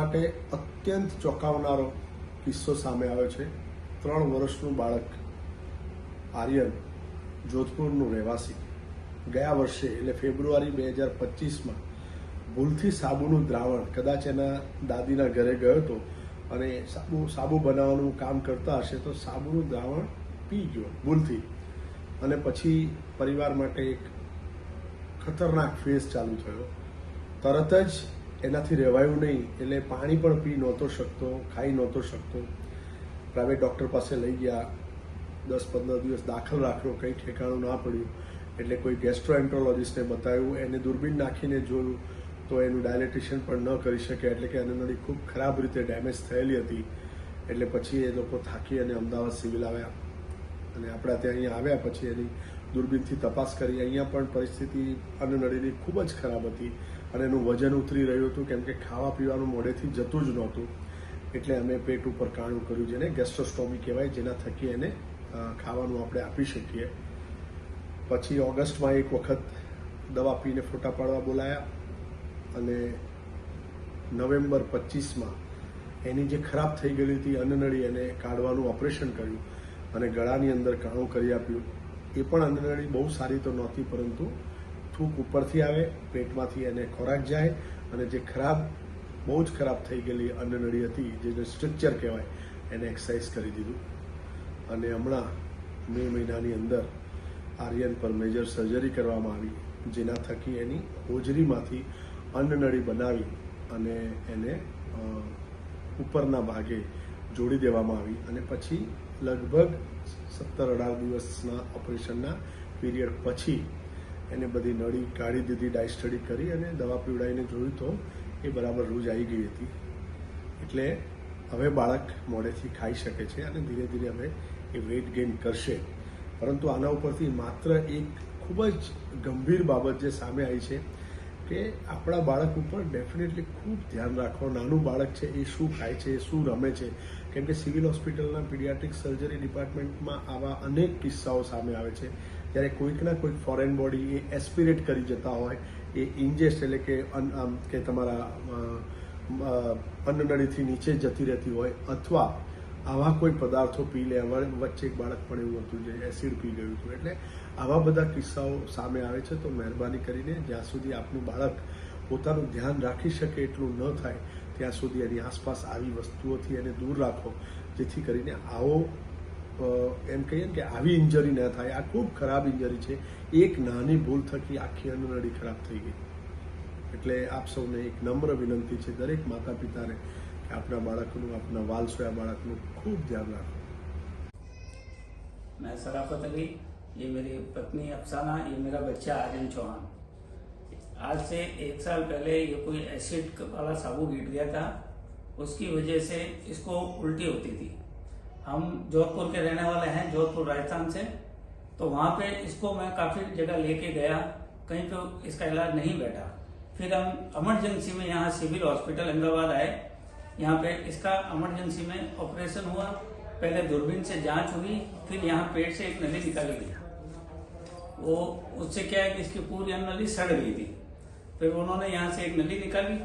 માટે અત્યંત ચોંકાવનારો કિસ્સો સામે આવ્યો છે। 3 વર્ષનું બાળક આર્યન, જોધપુરનું રહેવાસી, ગયા વર્ષે એટલે ફેબ્રુઆરી 2025માં ભૂલથી સાબુનું દ્રાવણ, કદાચ એના દાદીના ઘરે ગયો હતો અને સાબુ બનાવવાનું કામ કરતા હશે તો સાબુનું દ્રાવણ પી ગયો ભૂલથી, અને પછી પરિવાર માટે એક ખતરનાક ફેઝ ચાલુ થયો। તરત જ એનાથી રહેવાયું નહીં, એટલે પાણી પણ પી નહોતો શકતો, ખાઈ નહોતો શકતો। પ્રાઇવેટ ડૉક્ટર પાસે લઈ ગયા, 10-15 દિવસ દાખલ રાખ્યો, કંઈ ઠેકાણું ના પડ્યું, એટલે કોઈ ગેસ્ટ્રોએન્ટ્રોલોજિસ્ટને બતાવ્યું, એને દૂરબીન નાખીને જોયું તો એનું ડાયલેટિશિયન પણ ન કરી શકે, એટલે કે અન્નનળી ખૂબ ખરાબ રીતે ડેમેજ થયેલી હતી। એટલે પછી એ લોકો થાકી અને અમદાવાદ સિવિલ આવ્યા, અને આપણા ત્યાં અહીંયા આવ્યા પછી એની દૂરબીનથી તપાસ કરી। અહીંયા પણ પરિસ્થિતિ અન્નનળીની ખૂબ જ ખરાબ હતી અને એનું વજન ઉતરી રહ્યું હતું, કેમ કે ખાવા પીવાનું મોઢેથી જતું જ નહોતું। એટલે અમે પેટ ઉપર કાણું કર્યું, જેને ગેસ્ટ્રોસ્ટોમી કહેવાય, જેના થકી એને ખાવાનું આપણે આપી શકીએ। પછી ઓગસ્ટમાં એક વખત દવા પીને ફોટા પાડવા બોલાયા, અને નવેમ્બર 25માં એની જે ખરાબ થઈ ગયેલી હતી અન્નનળી, એને કાઢવાનું ઓપરેશન કર્યું અને ગળાની અંદર કાણું કરી આપ્યું। એ પણ અન્નનળી બહુ સારી તો નહોતી, પરંતુ થૂક ઉપરથી આવે, પેટમાંથી એને ખોરાક જાય, અને જે ખરાબ, બહુ જ ખરાબ થઈ ગયેલી અન્નનળી હતી, જેને સ્ટ્રક્ચર કહેવાય, એને એક્સસાઇઝ કરી દીધું। અને હમણાં મે મહિનાની અંદર આર્યન પર મેજર સર્જરી કરવામાં આવી, જેના થકી એની હોજરીમાંથી અન્નનળી બનાવી અને એને ઉપરના ભાગે જોડી દેવામાં આવી। અને પછી લગભગ 17-18 દિવસના ઓપરેશનના પીરિયડ પછી એને બધી નળી કાઢી દીધી, ડાયસ્ટડી કરી અને દવા પીવડાવીને જોયું તો એ બરાબર રૂજ આવી ગઈ હતી। એટલે હવે બાળક મોઢેથી ખાઈ શકે છે અને ધીરે ધીરે હવે એ વેઇટ ગેઇન કરશે। પરંતુ આના ઉપરથી માત્ર એક ખૂબ જ ગંભીર બાબત જે સામે આવી છે કે આપણા બાળક ઉપર ડેફિનેટલી ખૂબ ધ્યાન રાખો। નાનું બાળક છે, એ શું ખાય છે, એ શું રમે છે, કેમ કે સિવિલ હોસ્પિટલના પીડિયાટ્રિક સર્જરી ડિપાર્ટમેન્ટમાં આવા અનેક કિસ્સાઓ સામે આવે છે, જ્યારે કોઈકના કોઈક ફોરેન બોડી એ એસ્પિરેટ કરી જતા હોય, એ ઇન્જેસ્ટ એટલે કે તમારા અન્નનળીથી નીચે જતી રહેતી હોય, અથવા આવા કોઈ પદાર્થો પી લે। વચ્ચે એક બાળક પણ એવું હતું જે એસિડ પી ગયું હતું। એટલે આવા બધા કિસ્સાઓ સામે આવે છે, તો મહેરબાની કરીને જ્યાં સુધી આપનું બાળક પોતાનું ધ્યાન રાખી શકે એટલું ન થાય ત્યાં સુધી એની આસપાસ આવી વસ્તુઓથી એને દૂર રાખો, જેથી કરીને આવો એમ કહીએ કે આવી ઇન્જરી ન થાય। આ ખૂબ ખરાબ ઇન્જરી છે, એક નાની ભૂલ થકી આખી અન્નનળી ખરાબ થઈ ગઈ। એટલે આપ સૌને એક નમ્ર વિનંતી છે, દરેક માતા પિતાને, कि अपना बालकનું, अपना वालसोया बालकનું खूब ध्यान रखो। मैं सराफत अली, ये मेरी पत्नी अफसाना, ये मेरा बच्चा आर्यन चौहान। आज से 1 साल पहले ये कोई एसिड वाला साबु गिर गया था, उसकी वजह से इसको उल्टी होती थी। हम जोधपुर के रहने वाले हैं, जोधपुर राजस्थान से। तो वहाँ पे इसको मैं काफ़ी जगह लेके गया, कहीं पे इसका इलाज नहीं बैठा। फिर हम इमरजेंसी में यहाँ सिविल हॉस्पिटल अहमदाबाद आए। यहाँ पे इसका इमरजेंसी में ऑपरेशन हुआ। पहले दूरबीन से जांच हुई, फिर यहाँ पेट से एक नली निकाली गई। वो उससे क्या है कि इसकी पूरी नली सड़ गई थी। फिर उन्होंने यहाँ से एक नली निकाली,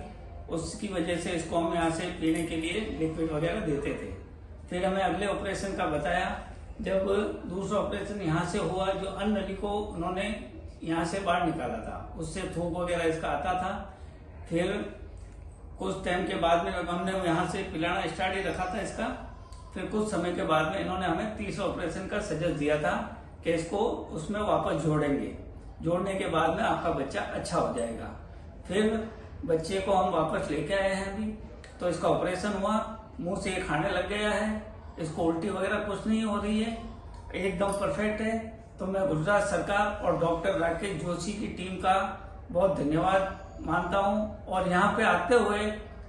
उसकी वजह से इसको हम यहाँ से पीने के लिए लिक्विड वगैरह देते थे। फिर हमें अगले ऑपरेशन का बताया। जब दूसरा ऑपरेशन यहाँ से हुआ, जो अन्न नली को उन्होंने यहाँ से बाहर निकाला था, उससे थूक वगैरह इसका आता था। फिर कुछ टाइम के बाद में हमने यहाँ से पिलाना स्टार्ट ही रखा था इसका। फिर कुछ समय के बाद में इन्होंने हमें तीसरा ऑपरेशन का सजेस्ट दिया था कि इसको उसमें वापस जोड़ेंगे, जोड़ने के बाद में आपका बच्चा अच्छा हो जाएगा। फिर बच्चे को हम वापस लेके आए हैं अभी, तो इसका ऑपरेशन हुआ, मुंह से खाने लग गया है, इसको उल्टी वगैरह कुछ नहीं हो रही है, एकदम परफेक्ट है। तो मैं गुजरात सरकार और डॉक्टर राकेश जोशी की टीम का बहुत धन्यवाद मानता हूँ। और यहाँ पे आते हुए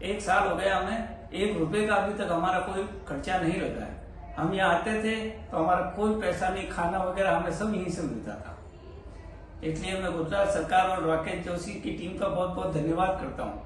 1 साल हो गया, हमें 1 रुपए का अभी तक हमारा कोई खर्चा नहीं लगा है। हम यहाँ आते थे तो हमारा कोई पैसा नहीं, खाना वगैरह हमें सब यहीं से मिलता था। इसलिए मैं गुजरात सरकार और राकेश जोशी की टीम का बहुत बहुत धन्यवाद करता हूँ।